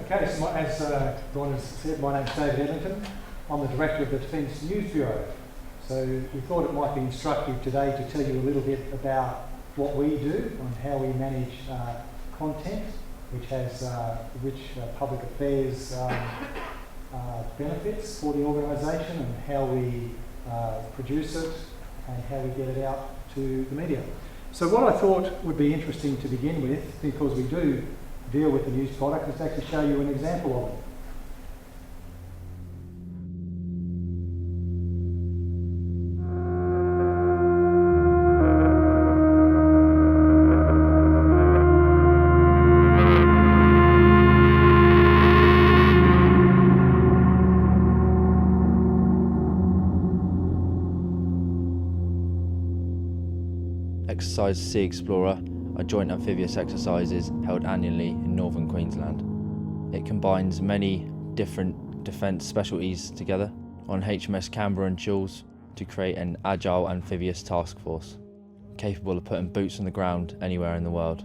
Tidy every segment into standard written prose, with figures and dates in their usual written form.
Okay, so as Ron has said, my name's David Edlington. I'm the Director of the Defence News Bureau. So we thought it might be instructive today to tell you a little bit about what we do and how we manage content, which has rich public affairs benefits for the organisation, and how we produce it and how we get it out to the media. So what I thought would be interesting to begin with, because we do deal with the news product, is to actually show you an example of it. Exercise Sea Explorer are joint amphibious exercises held annually in northern Queensland. It combines many different defence specialties together on HMS Canberra and Chills to create an agile amphibious task force, capable of putting boots on the ground anywhere in the world.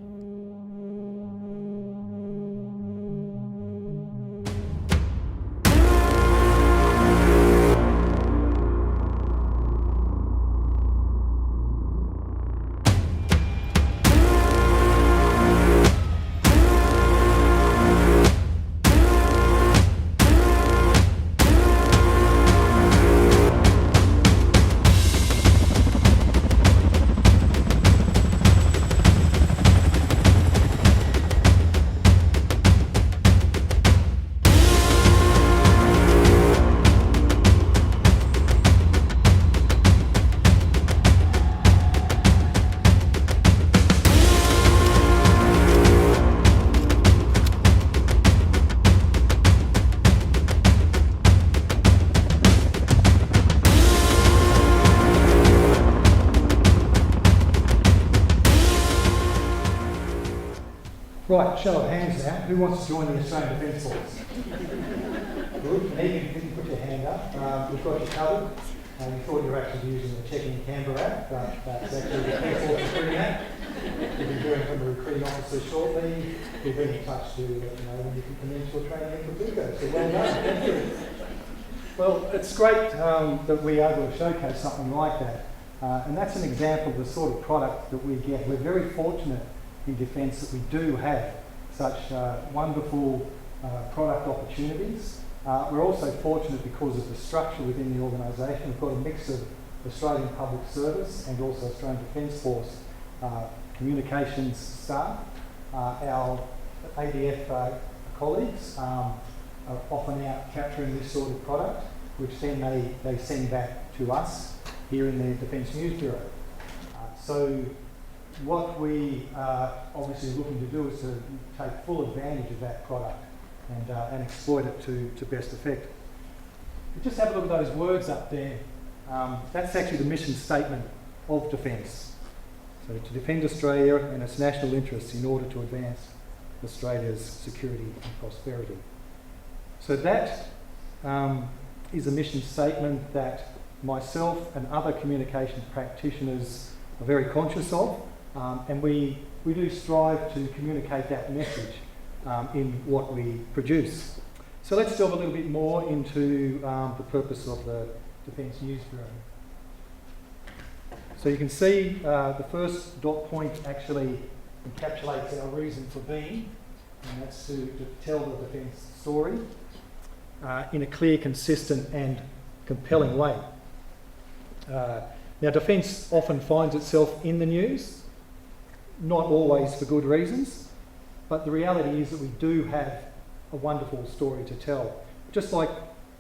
Right, show of hands now. Who wants to join the Australian Defence Force? Good. You can put your hand up. We've got you covered. We thought you were actually using the Check in Canberra app, but that's actually the Defence Force recruiting app. You'll be hearing from the recruiting officer shortly. We'll be in touch to let you know when you can commence your training in Capuco. So well done. Thank you. Well, it's great that we're able to showcase something like that. And that's an example of the sort of product that we get. We're very fortunate in defence that we do have such wonderful product opportunities. We're also fortunate because of the structure within the organisation. We've got a mix of Australian Public Service and also Australian Defence Force communications staff. Our ADF colleagues are often out capturing this sort of product, which then they send back to us here in the Defence News Bureau. So what we are obviously looking to do is to take full advantage of that product and exploit it to best effect. Just have a look at those words up there. That's actually the mission statement of Defence. So to defend Australia and its national interests in order to advance Australia's security and prosperity. So that is a mission statement that myself and other communications practitioners are very conscious of. And we do strive to communicate that message in what we produce. So let's delve a little bit more into the purpose of the Defence News Bureau. So you can see the first dot point actually encapsulates our reason for being, and that's to tell the defence story in a clear, consistent and compelling way. Now, defence often finds itself in the news, not always for good reasons, but the reality is that we do have a wonderful story to tell. Just like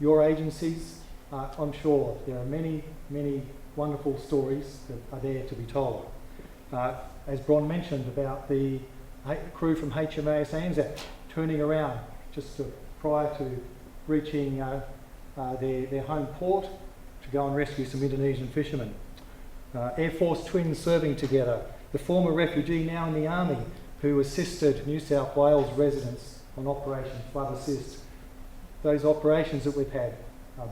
your agencies, I'm sure there are many, many wonderful stories that are there to be told. As Bron mentioned about the crew from HMAS Anzac turning around just prior to reaching their home port to go and rescue some Indonesian fishermen. Air Force twins serving together. The former refugee now in the Army who assisted New South Wales residents on Operation Flood Assist. Those operations that we've had,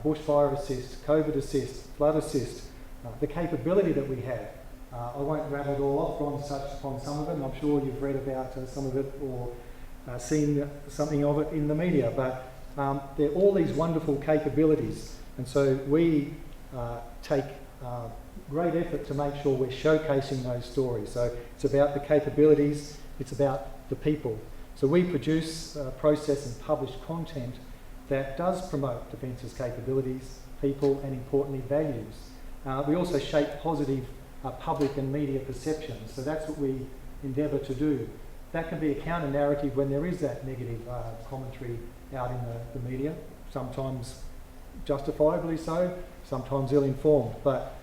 bushfire assist, COVID assist, flood assist, the capability that we have. I won't rattle it all off. Ron touched upon some of it, and I'm sure you've read about some of it or seen something of it in the media, but there are all these wonderful capabilities, and so we take great effort to make sure we're showcasing those stories. So it's about the capabilities, it's about the people. So we produce, process and publish content that does promote Defence's capabilities, people and importantly values. We also shape positive public and media perceptions, so that's what we endeavour to do. That can be a counter-narrative when there is that negative commentary out in the media, sometimes justifiably so, sometimes ill-informed, but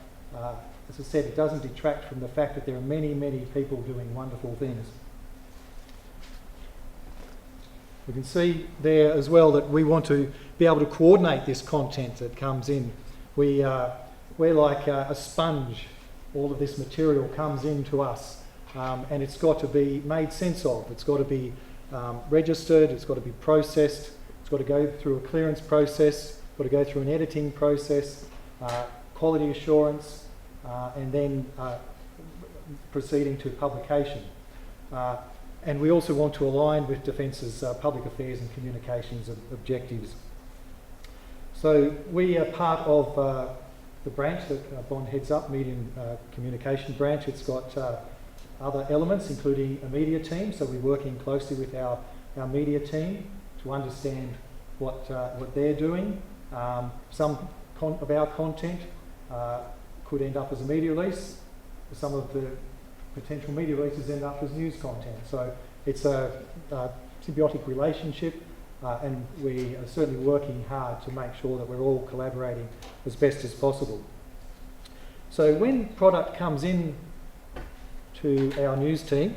as I said, it doesn't detract from the fact that there are many, many people doing wonderful things. We can see there as well that we want to be able to coordinate this content that comes in. We're like a sponge. All of this material comes into us, and it's got to be made sense of. It's got to be registered, it's got to be processed, it's got to go through a clearance process, it's got to go through an editing process, quality assurance, and then proceeding to publication. And we also want to align with Defence's public affairs and communications objectives. So we are part of the branch that Bond heads up, Media and Communication branch. It's got other elements, including a media team, so we're working closely with our media team to understand what they're doing. Some of our content could end up as a media release. Some of the potential media releases end up as news content. So it's a symbiotic relationship, and we are certainly working hard to make sure that we're all collaborating as best as possible. So when product comes in to our news team,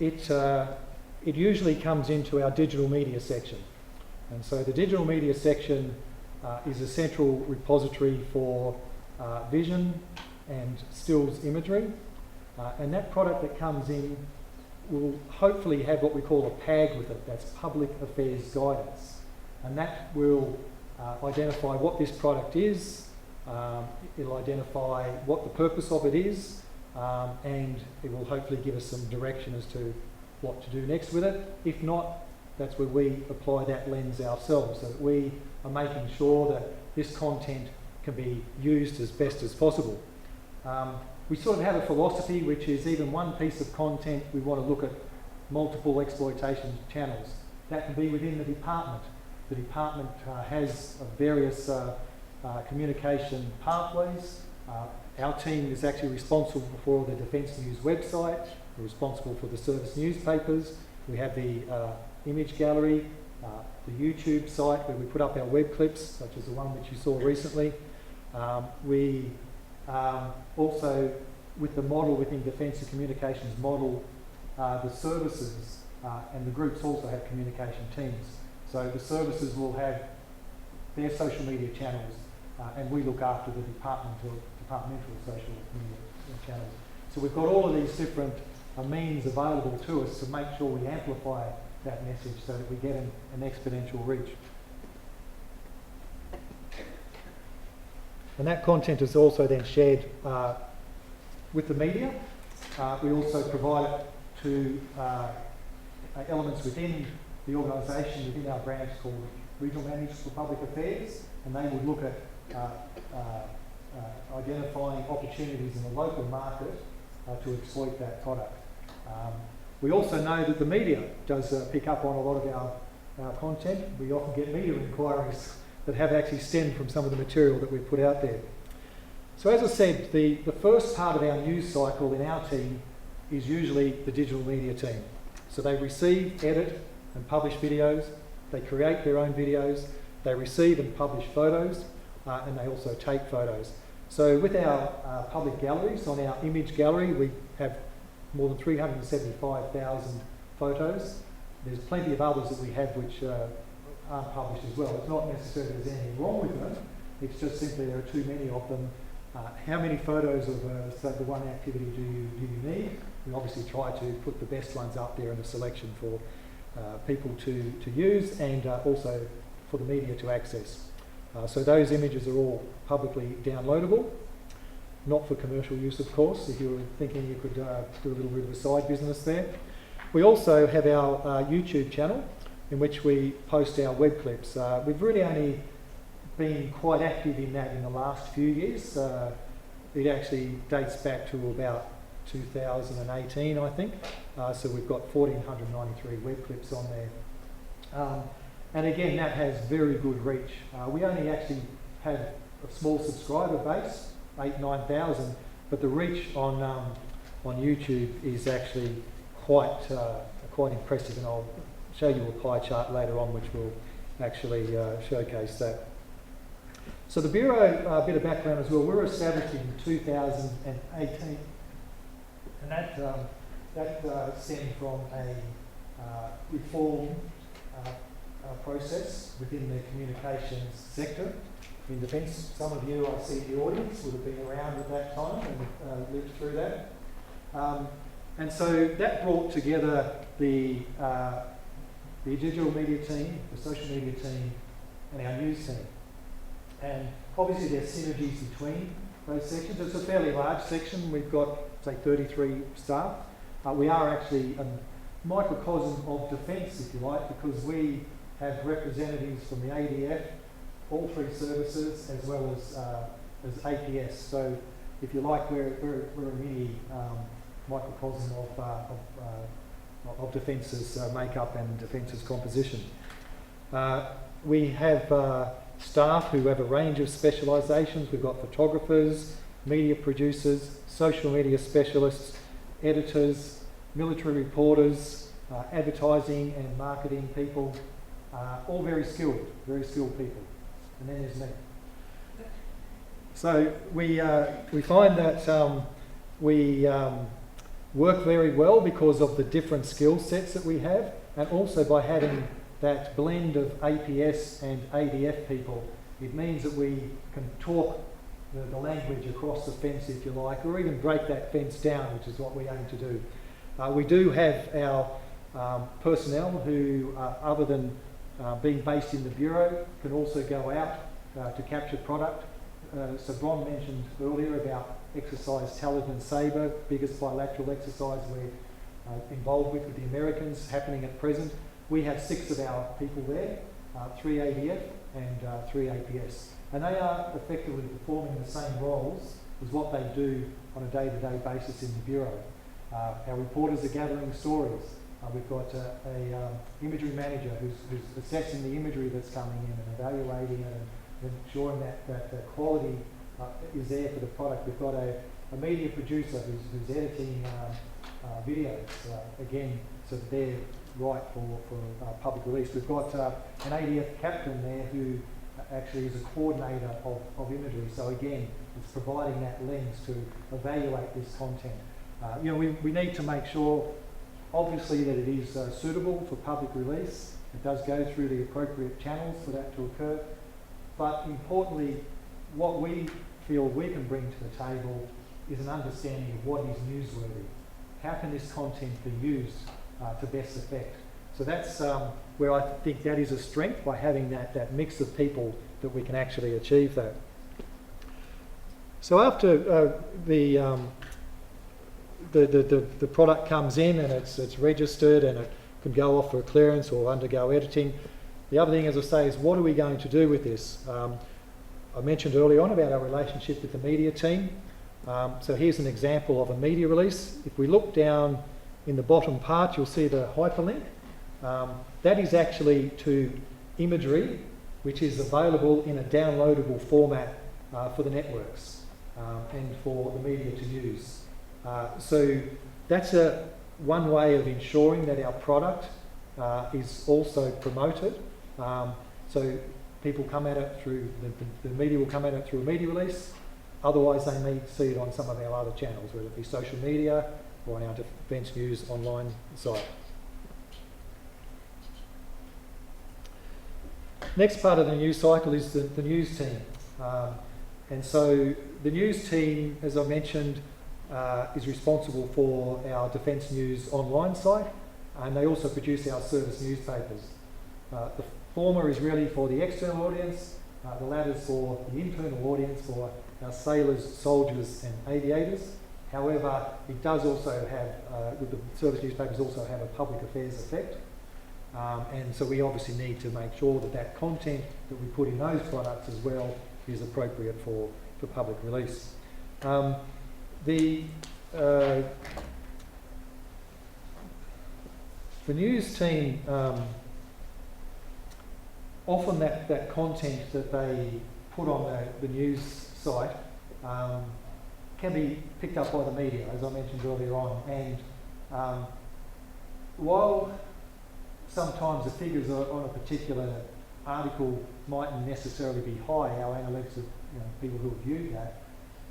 it usually comes into our digital media section. And so the digital media section is a central repository for vision and stills imagery, and that product that comes in will hopefully have what we call a PAG with it, that's Public Affairs Guidance, and that will identify what this product is, it'll identify what the purpose of it is, and it will hopefully give us some direction as to what to do next with it. If not, that's where we apply that lens ourselves, so that we are making sure that this content can be used as best as possible. We sort of have a philosophy which is even one piece of content, we want to look at multiple exploitation channels. That can be within the department. The department has various communication pathways. Our team is actually responsible for the Defence News website. We're responsible for the service newspapers. We have the image gallery, the YouTube site where we put up our web clips, such as the one which you saw recently. We also, with the model within Defence and Communications model, the services and the groups also have communication teams. So the services will have their social media channels, and we look after the departmental social media channels. So we've got all of these different means available to us to make sure we amplify that message so that we get an exponential reach. And that content is also then shared with the media. We also provide it to elements within the organisation, within our branch called Regional Managers for Public Affairs, and they would look at identifying opportunities in the local market to exploit that product. We also know that the media does pick up on a lot of our content. We often get media inquiries that have actually stemmed from some of the material that we've put out there. So as I said, the first part of our news cycle in our team is usually the digital media team. So they receive, edit and publish videos, they create their own videos, they receive and publish photos, and they also take photos. So with our public galleries, on our image gallery, we have more than 375,000 photos. There's plenty of others that we have which aren't published as well. It's not necessarily there's anything wrong with them, it's just simply there are too many of them. How many photos of say the one activity do you need? We obviously try to put the best ones up there in a selection for people to use, and also for the media to access. So those images are all publicly downloadable, not for commercial use of course, if you were thinking you could do a little bit of a side business there. We also have our YouTube channel in which we post our web clips. We've really only been quite active in that in the last few years. It actually dates back to about 2018, I think. So we've got 1,493 web clips on there. And again, that has very good reach. We only actually have a small subscriber base, 9,000, but the reach on YouTube is actually quite impressive, and I'll show you a pie chart later on which will actually showcase that. So the Bureau, a bit of background as well, we were established in 2018, and that stemmed from a reform process within the communications sector in defence. Some of you, I see the audience, would have been around at that time and lived through that. And so that brought together the digital media team, the social media team, and our news team. And obviously there's synergies between those sections. It's a fairly large section. We've got, say, 33 staff. We are actually a microcosm of defence, if you like, because we have representatives from the ADF, all three services, as well as APS. So, if you like, we're a mini microcosm of Defence's makeup and Defence's composition. We have staff who have a range of specialisations. We've got photographers, media producers, social media specialists, editors, military reporters, advertising and marketing people, all very skilled people. And then there's me. So we find that we work very well because of the different skill sets that we have, and also by having that blend of APS and ADF people. It means that we can talk the language across the fence, if you like, or even break that fence down, which is what we aim to do. We do have our personnel who, other than being based in the Bureau, can also go out to capture product. So Bron mentioned earlier about exercise Talisman Sabre, biggest bilateral exercise we're involved with the Americans, happening at present. We have 6 of our people there, 3 ADF and 3 APS. And they are effectively performing the same roles as what they do on a day-to-day basis in the Bureau. Our reporters are gathering stories. We've got a imagery manager who's assessing the imagery that's coming in and evaluating it and ensuring that the quality is there for the product. We've got a media producer who's editing videos, again, so that they're right for public release. We've got an ADF captain there who actually is a coordinator of imagery. So again, it's providing that lens to evaluate this content. We need to make sure, obviously, that it is suitable for public release. It does go through the appropriate channels for that to occur. But importantly, what we feel we can bring to the table is an understanding of what is newsworthy. How can this content be used to best effect? So that's where I think that is a strength, by having that mix of people that we can actually achieve that. So after the product comes in and it's registered and it can go off for clearance or undergo editing, the other thing, as I say, is what are we going to do with this? I mentioned early on about our relationship with the media team. So here's an example of a media release. If we look down in the bottom part, you'll see the hyperlink. That is actually to imagery, which is available in a downloadable format for the networks and for the media to use. So that's one way of ensuring that our product is also promoted. So people come at it through, the media will come at it through a media release. Otherwise, they may see it on some of our other channels, whether it be social media or on our Defence News online site. Next part of the news cycle is the news team. And so the news team, as I mentioned, is responsible for our Defence News online site, and they also produce our service newspapers. The former is really for the external audience, the latter is for the internal audience, for our sailors, soldiers and aviators. However, it does also have, with the service newspapers, also have a public affairs effect. And so we obviously need to make sure that that content that we put in those products as well is appropriate for public release. The news team, often that content that they put on the news site can be picked up by the media, as I mentioned earlier on. And while sometimes the figures on a particular article mightn't necessarily be high, our analytics of people who have viewed that,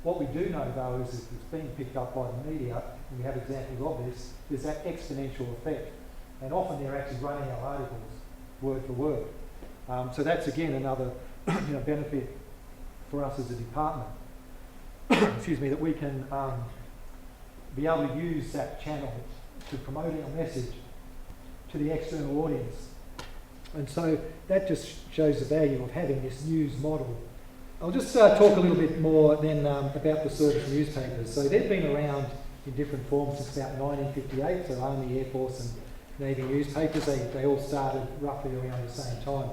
what we do know though is if it's being picked up by the media, and we have examples of this, there's that exponential effect. And often they're actually running our articles word for word. So that's again another benefit for us as a department. Excuse me, that we can be able to use that channel to promote our message to the external audience. And so that just shows the value of having this news model. I'll just talk a little bit more then about the service newspapers. So they've been around in different forms since about 1958, so Army, Air Force and Navy newspapers, they all started roughly around the same time.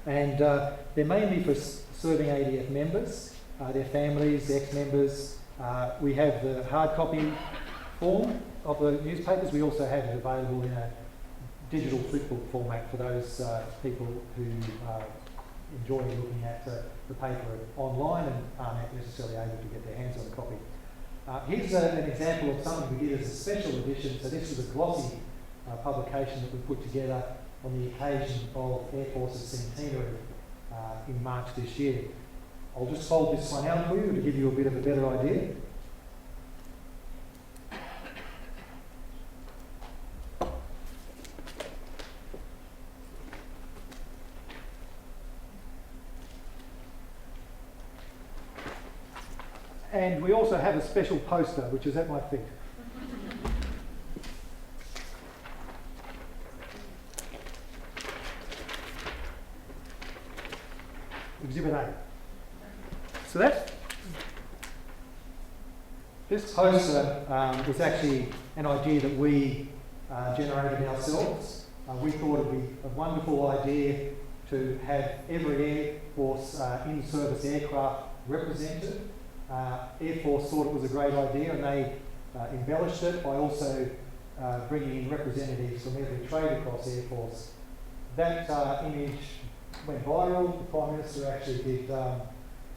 And they're mainly for serving ADF members, their families, ex-members. We have the hard copy form of the newspapers. We also have it available in a digital flip book format for those people who enjoy looking at the paper online and aren't necessarily able to get their hands on a copy. Here's an example of something we did as a special edition. So this was a glossy publication that we put together on the occasion of Air Force's centenary in March this year. I'll just hold this one out for you to give you a bit of a better idea. And we also have a special poster, which is at my feet. Exhibit A. So this poster was actually an idea that we generated ourselves. We thought it would be a wonderful idea to have every Air Force in-service aircraft represented. Air Force thought it was a great idea, and they embellished it by also bringing in representatives from every trade across Air Force. That image went viral. The Prime Minister actually did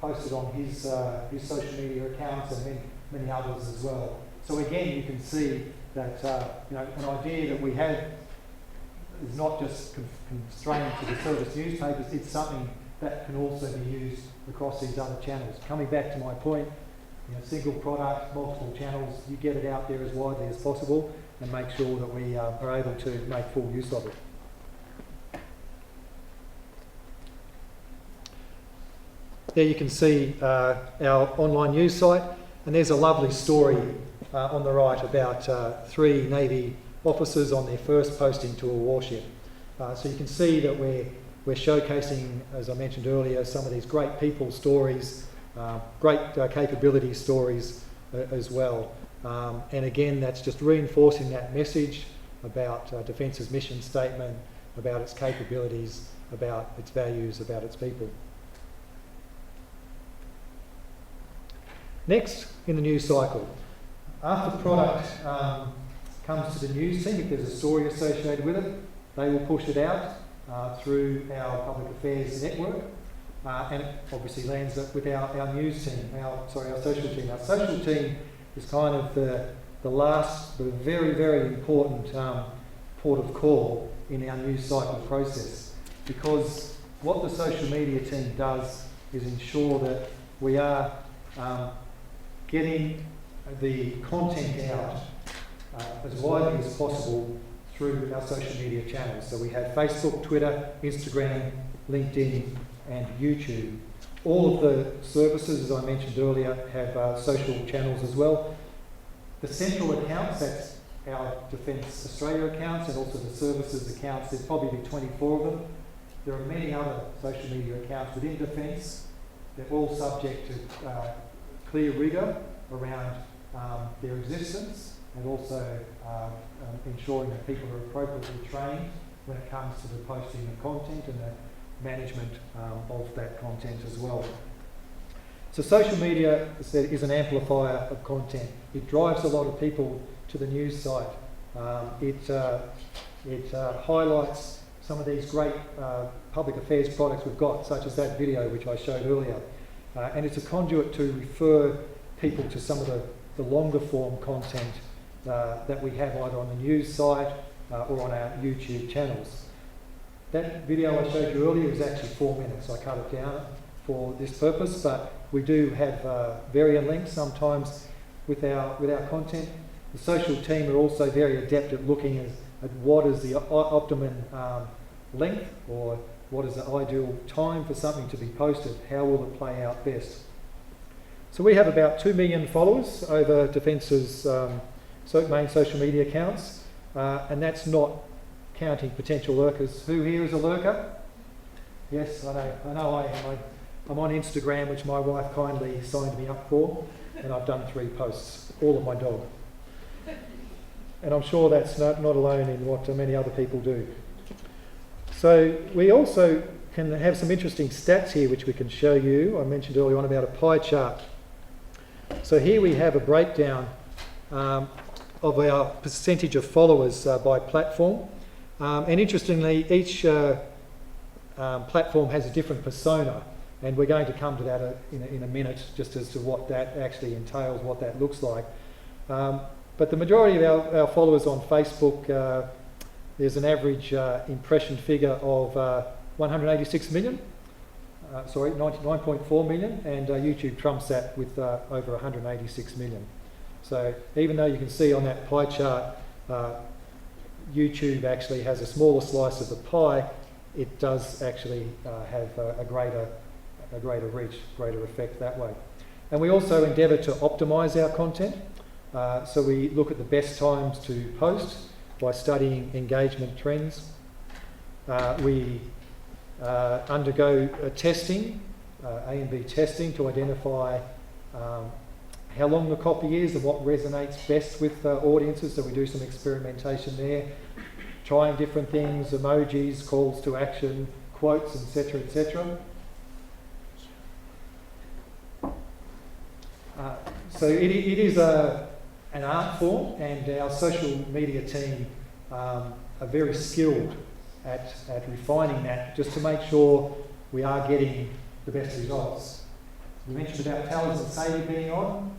post it on his social media accounts and many others as well. So again, you can see that an idea that we have is not just constrained to the service newspapers. It's something that can also be used across these other channels. Coming back to my point, single product, multiple channels, you get it out there as widely as possible and make sure that we are able to make full use of it. There you can see our online news site, and there's a lovely story on the right about 3 Navy officers on their first posting to a warship. So you can see that we're showcasing, as I mentioned earlier, some of these great people stories, great capability stories as well. And again, that's just reinforcing that message about Defence's mission statement, about its capabilities, about its values, about its people. Next, in the news cycle, after the product comes to the news team, if there's a story associated with it, they will push it out through our public affairs network, and it obviously lands with our news team, our social team. Our social team is kind of the last, but very, very important port of call in our news cycle process, because what the social media team does is ensure that we are getting the content out as widely as possible through our social media channels. So we have Facebook, Twitter, Instagram, LinkedIn and YouTube. All of the services, as I mentioned earlier, have social channels as well. The central accounts, that's our Defence Australia accounts and also the services accounts, there's probably 24 of them. There are many other social media accounts within Defence. They're all subject to clear rigour around their existence, and also ensuring that people are appropriately trained when it comes to the posting of content and the management of that content as well. So social media, as I said, is an amplifier of content. It drives a lot of people to the news site. It highlights some of these great public affairs products we've got, such as that video which I showed earlier. And it's a conduit to refer people to some of the longer form content that we have either on the news site or on our YouTube channels. That video I showed you earlier was actually 4 minutes. I cut it down for this purpose, but we do have varying lengths sometimes with our content. The social team are also very adept at looking at what is the optimum length, or what is the ideal time for something to be posted. How will it play out best? So we have about 2 million followers over Defence's main social media accounts, and that's not counting potential lurkers. Who here is a lurker? Yes, I know I am. I'm on Instagram, which my wife kindly signed me up for, and I've done 3 posts, all of my dog. And I'm sure that's not alone in what many other people do. So we also can have some interesting stats here which we can show you. I mentioned earlier on about a pie chart. So here we have a breakdown of our percentage of followers by platform. And interestingly, each platform has a different persona, and we're going to come to that in a minute, just as to what that actually entails, what that looks like. But the majority of our followers on Facebook, there's an average impression figure of 186 million, 99.4 million, and YouTube trumps that with over 186 million. So even though you can see on that pie chart, YouTube actually has a smaller slice of the pie, it does actually have a greater reach, greater effect that way. And we also endeavour to optimise our content. So we look at the best times to post by studying engagement trends. We undergo testing, A and B testing, to identify how long the copy is and what resonates best with audiences. So we do some experimentation there, trying different things, emojis, calls to action, quotes, etc., etc. So it is an art form, and our social media team are very skilled at refining that, just to make sure we are getting the best results. We mentioned about Towers and Sadie being on.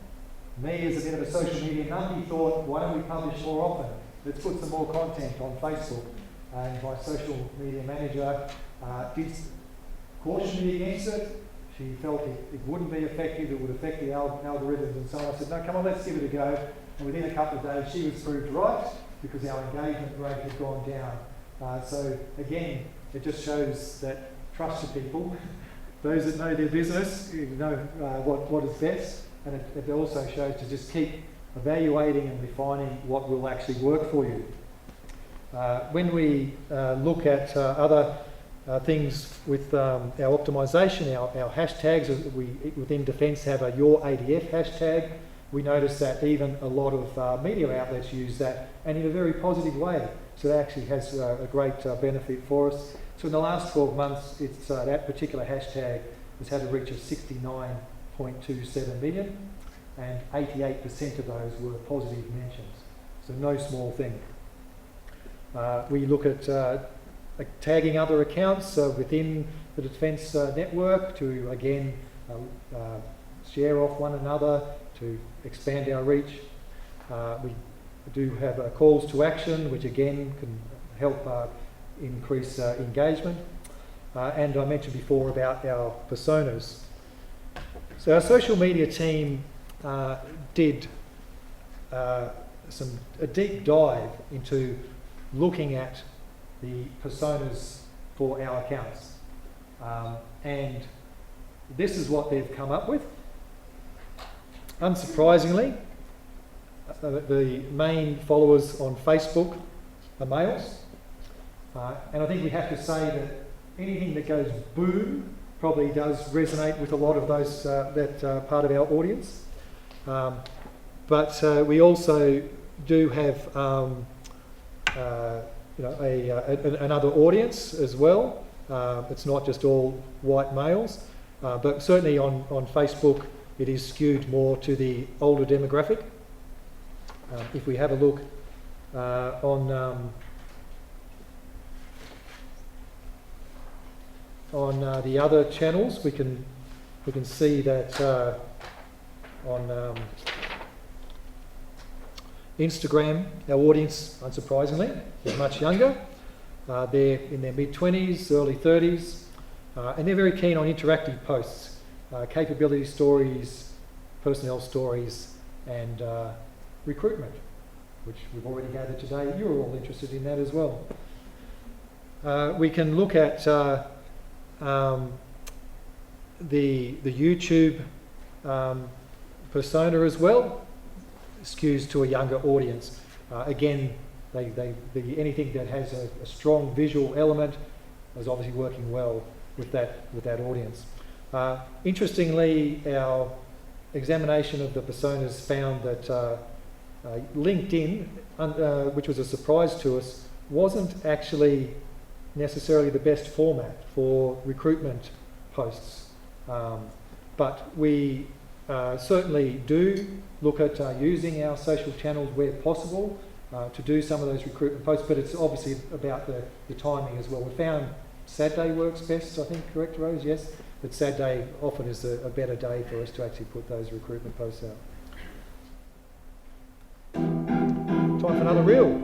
Me, as a bit of a social media numpy, thought, why don't we publish more often? Let's put some more content on Facebook. And my social media manager did caution me against it. She felt it wouldn't be effective, it would affect the algorithms and so on. I said, no, come on, let's give it a go. And within a couple of days, she was proved right, because our engagement rate had gone down. So again, it just shows that trust the people, those that know their business, know what is best, and it also shows to just keep evaluating and refining what will actually work for you. When we look at other things with our optimisation, our hashtags, we within Defence have a Your ADF hashtag. We notice that even a lot of media outlets use that, and in a very positive way. So that actually has a great benefit for us. So in the last 12 months, it's that particular hashtag has had a reach of 69.27 million, and 88% of those were positive mentions. So no small thing. We look at tagging other accounts within the Defence network to, again, share off one another to expand our reach. We do have calls to action, which again can help increase engagement. And I mentioned before about our personas. So our social media team did a deep dive into looking at the personas for our accounts. And this is what they've come up with. Unsurprisingly, the main followers on Facebook are males. And I think we have to say that anything that goes boom probably does resonate with a lot of those that part of our audience. But we also do have another audience as well. It's not just all white males, but certainly on Facebook it is skewed more to the older demographic. If we have a look on the other channels, we can see that on Instagram, our audience, unsurprisingly, is much younger. They're in their mid-20s, early 30s, and they're very keen on interactive posts, capability stories, personnel stories, and recruitment, which we've already gathered today. You're all interested in that as well. We can look at the YouTube persona as well, skews to a younger audience. Again, anything that has a strong visual element is obviously working well with that audience. Interestingly, our examination of the personas found that LinkedIn, which was a surprise to us, wasn't actually necessarily the best format for recruitment posts. But we certainly do look at using our social channels where possible to do some of those recruitment posts, but it's obviously about the timing as well. We found Saturday works best, I think, correct, Rose? Yes? But Saturday often is a better day for us to actually put those recruitment posts out. Time for another reel.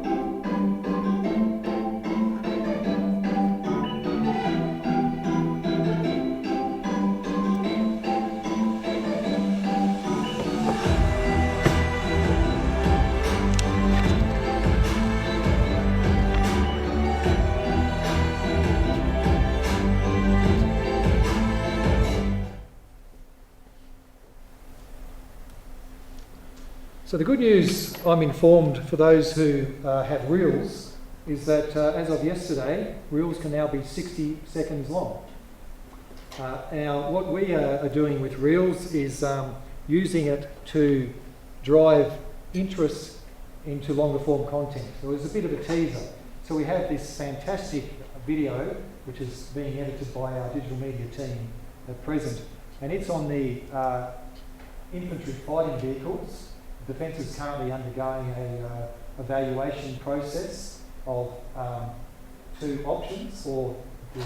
So the good news, I'm informed, for those who have reels, is that as of yesterday, reels can now be 60 seconds long. Now, what we are doing with reels is using it to drive interest into longer form content. So it's a bit of a teaser. So we have this fantastic video, which is being edited by our digital media team at present, and it's on the infantry fighting vehicles. Defence is currently undergoing a evaluation process of two options for the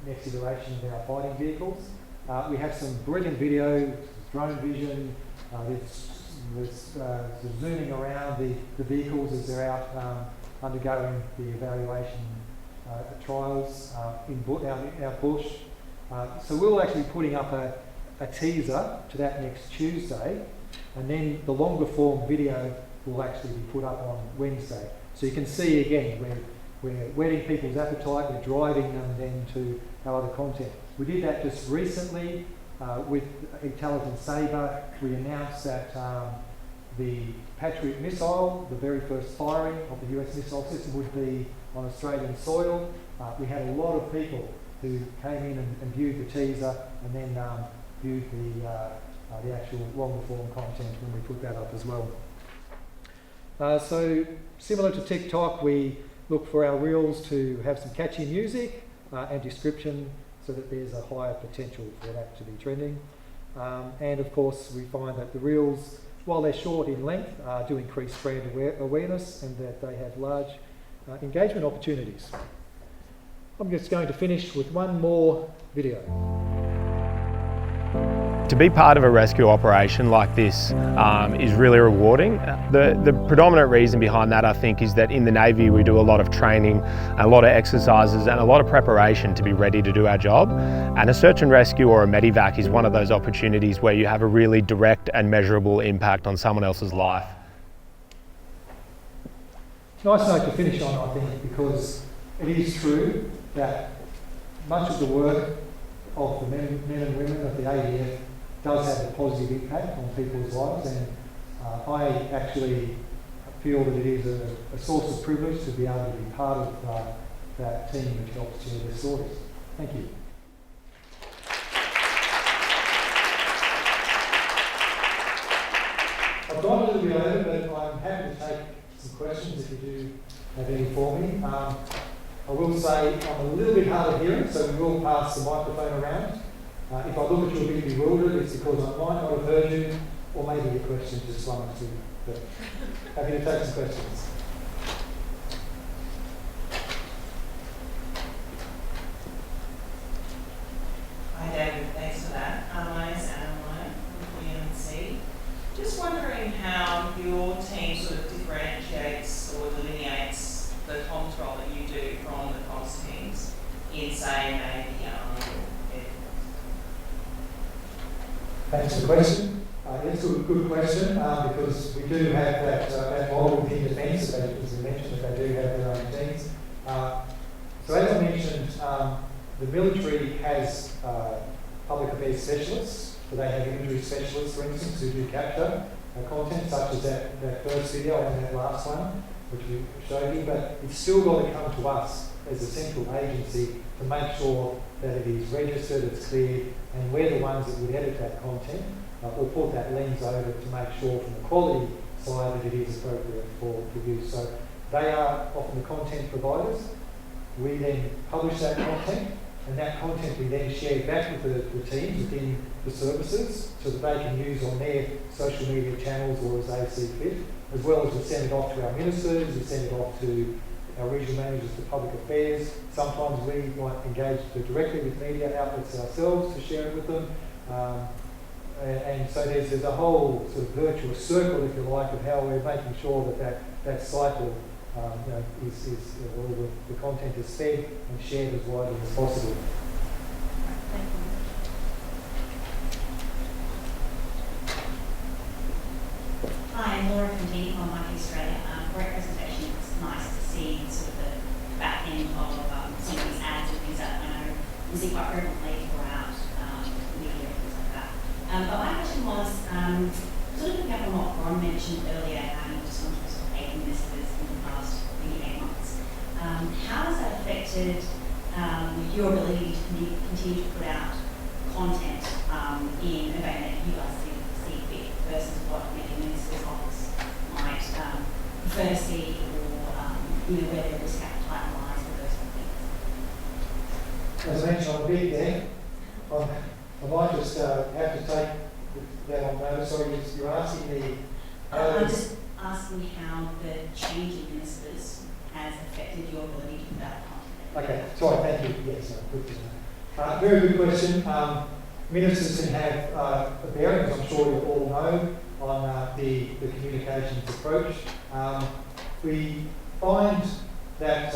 next iteration of our fighting vehicles. We have some brilliant video, drone vision, there's zooming around the vehicles as they're out undergoing the evaluation trials in our bush. So we'll actually be putting up a teaser to that next Tuesday, and then the longer form video will actually be put up on Wednesday. So you can see again, we're whetting people's appetite, we're driving them then to our other content. We did that just recently with Edlington Sabre. We announced that the Patriot missile, the very first firing of the US missile system, would be on Australian soil. We had a lot of people who came in and viewed the teaser and then viewed the actual longer form content when we put that up as well. So similar to TikTok, we look for our reels to have some catchy music and description so that there's a higher potential for that to be trending. And of course, we find that the reels, while they're short in length, do increase brand awareness and that they have large engagement opportunities. I'm just going to finish with one more video. To be part of a rescue operation like this is really rewarding. The predominant reason behind that, I think, is that in the Navy we do a lot of training, a lot of exercises and a lot of preparation to be ready to do our job. And a search and rescue or a medivac is one of those opportunities where you have a really direct and measurable impact on someone else's life. Nice note to finish on, I think, because it is true that much of the work of the men and women of the ADF does have a positive impact on people's lives, and I actually feel that it is a source of privilege to be able to be part of that team which helps share their stories. Thank you. little bit over, but I'm happy to take some questions if you do have any for me. I will say I'm a little bit hard of hearing, so we will pass the microphone around. If I look at you a bit bewildered, it's because I might not have heard you, or maybe your question just flummoxed you. But happy to take some questions. Hi David, thanks for that. My name's Anna Malone from UNC. Just wondering how your team sort of differentiates or delineates the comms role that you do from the comms teams in, say, maybe or Air Thanks for the question. It's a good question because we do have that model within defence, as we mentioned, that they do have their own teams. So as I mentioned, the military has public affairs specialists, so they have imagery specialists, for instance, who do capture content, such as that first video and that last one, which we showed you, but it's still got to come to us as a central agency to make sure that it is registered, it's clear, and we're the ones that would edit that content or put that lens over to make sure from the quality side that it is appropriate for use. So they are often the content providers. We then publish that content, and that content we then share back with the teams within the services so that they can use on their social media channels or as they see fit, as well as we send it off to our ministers, we send it off to our regional managers for public affairs. Sometimes we might engage directly with media outlets ourselves to share it with them. And so there's a whole sort of virtuous circle, if you like, of how we're making sure that cycle is all the content is fed and shared as widely as possible. Thank you. Hi, I'm Laura from ComCAN Australia. Great presentation. It's nice to see sort of the back end of some of these ads and things that I know we see quite frequently throughout media and things like that. But my question was, sort of picking up on what Ron mentioned earlier, just on terms of 8 ministers in the past maybe 8 months. How has that affected your ability to continue to put out content in a way that you guys see fit versus what maybe a minister's office might prefer to see, or where their risk appetite lies for those sort of things? As I mentioned, I'm a big there. I might just have to take that on notice. Sorry, you're asking me. I'm just asking how the change in ministers has affected your ability to put out content. Okay, sorry, thank you. Yes, good to know. Very good question. Ministers can have a bearing, as I'm sure you all know, on the communications approach. We find that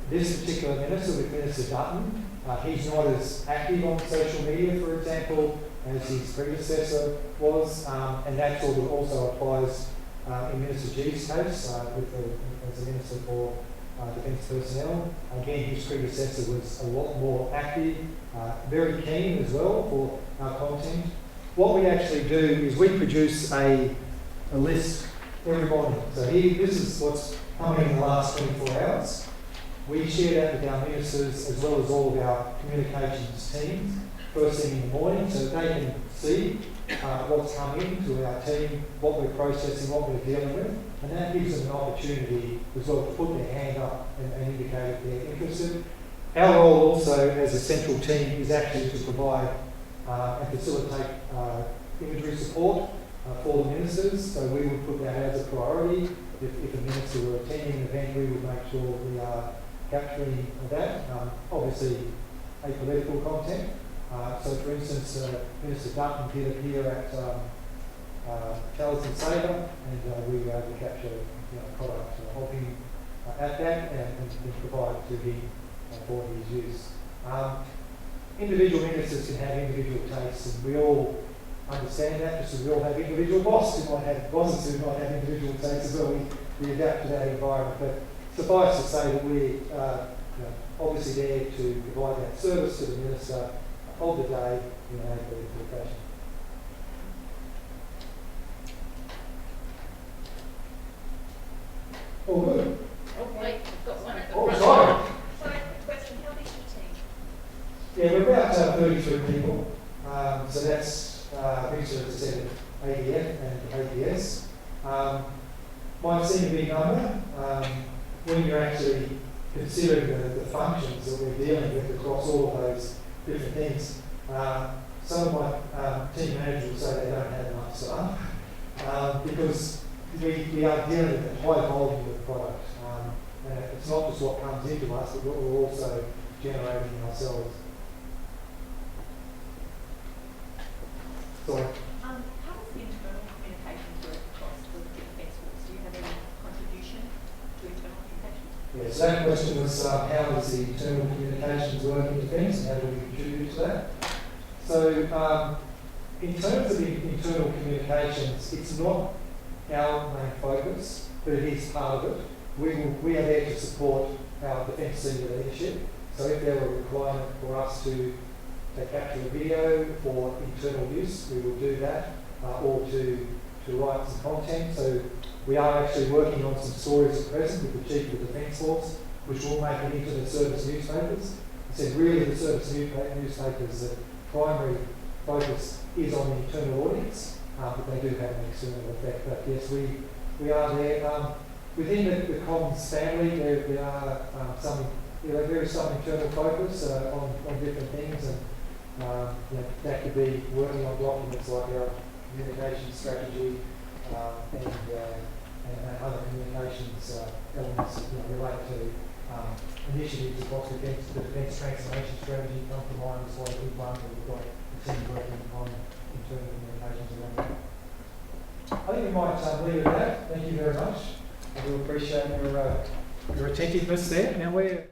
this particular minister, with Minister Dutton, he's not as active on social media, for example, as his predecessor was, and that sort of also applies in Minister G's case, as a Minister for Defence Personnel. Again, his predecessor was a lot more active, very keen as well for our content. What we actually do is we produce a list every morning. So this is what's coming in the last 24 hours. We share that with our ministers as well as all of our communications teams first thing in the morning so that they can see what's come into our team, what we're processing, what we're dealing with, and that gives them an opportunity as well to put their hand up and indicate if they're interested. Our role also as a central team is actually to provide and facilitate imagery support for the ministers, so we would put that as a priority. If a minister were attending an event, we would make sure we are capturing that. Obviously, apolitical content. So, for instance, Minister Dutton did appear at Talisman Sabre, and we were able to capture product of him at that and provide it to him for his use. Individual ministers can have individual tastes, and we all understand that, just as we all have individual bosses who might have individual tastes as well. We adapt to that environment, but suffice to say that we're obviously there to provide that service to the minister of the day in an apolitical fashion. All good. Oh, wait, I've got one at the Oh, front. sorry. Sorry, question, how big is your team? Yeah, we're about 33 people. So that's, Richard said, ADF and APS. Might seem a big number when you're actually considering the functions that we're dealing with across all of those different things. Some of my team managers will say they don't have enough staff because we are dealing with a high volume of product. And it's not just what comes into us, but what we're also generating ourselves. Sorry. How does the internal communication work across the defence force? Do you have any contribution to internal communication? Yeah, so that question was how does the internal communications work in defence and how do we contribute to that? So in terms of the internal communications, it's not our main focus, but it is part of it. We are there to support our defence senior leadership. So if there were a requirement for us to capture a video for internal use, we will do that, or to write some content. So we are actually working on some stories at present with the Chief of the Defence Force, which will make it into the service newspapers. I said really the service newspapers, the primary focus is on the internal audience, but they do have an external effect. But yes, we are there. Within the comms family, there are there is some internal focus on different things, and that could be working on documents like our communication strategy and other communications elements related to initiatives across the defence transformation strategy come to mind as well as a big one that we've got a team working on internal communications around that. I think we might leave it at that. Thank you very much. I do appreciate your attentiveness there. Now we're